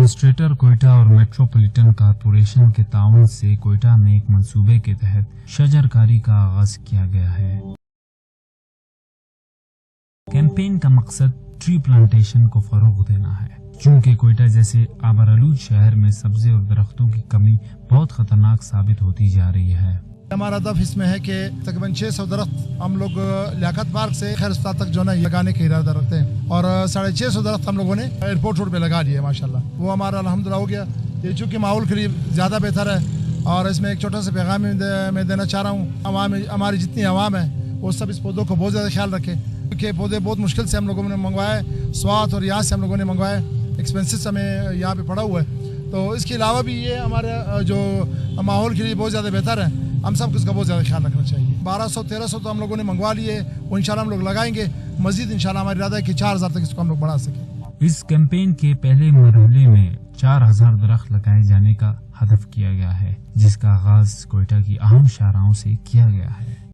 ڈیمانسٹریٹر کوئٹہ اور metropolitan corporation کے تعاون سے کوئٹہ میں ایک منصوبے کے تحت شجر کاری کا آغاز کیا گیا ہے۔ کیمپین کا مقصد ٹری پلانٹیشن کو فروغ دینا ہے، چونکہ کوئٹہ جیسے آبارآلود شہر میں سبزے اور درختوں کی کمی بہت خطرناک ثابت ہوتی جا رہی ہے۔ ہمارا ہدف اس میں ہے کہ تقریباً 600 درخت ہم لوگ لیاقت پارک سے خیر اسپتال تک جو ہے لگانے کا ارادہ رکھتے ہیں، اور 650 درخت ہم لوگوں نے ایئرپورٹ روڈ پہ لگا لیے ماشاءاللہ۔ وہ ہمارا الحمدللہ ہو گیا۔ یہ چونکہ ماحول کے لیے زیادہ بہتر ہے، اور اس میں ایک چھوٹا سا پیغام میں دینا چاہ رہا ہوں، ہماری جتنی عوام ہے وہ سب اس پودوں کو بہت زیادہ خیال رکھے، کیونکہ پودے بہت مشکل سے ہم لوگوں نے منگوائے، سوات اور یہاں سے ہم لوگوں نے منگوائے، ایکسپینسز ہمیں یہاں پہ پڑا ہوا ہے۔ تو اس کے علاوہ بھی یہ ہمارا جو ماحول کے لیے بہت زیادہ بہتر ہے، ہم سب کو اس کا بہت زیادہ خیال رکھنا چاہیے۔ 1200-1300 تو ہم لوگوں نے منگوا لیے، وہ انشاءاللہ ہم لوگ لگائیں گے، مزید انشاءاللہ ہماری ارادہ ہے کہ 4000 تک اس کو ہم لوگ بڑھا سکیں۔ اس کیمپین کے پہلے مرحلے میں 4000 درخت لگائے جانے کا ہدف کیا گیا ہے، جس کا آغاز کوئٹہ کی اہم شاہراہوں سے کیا گیا ہے۔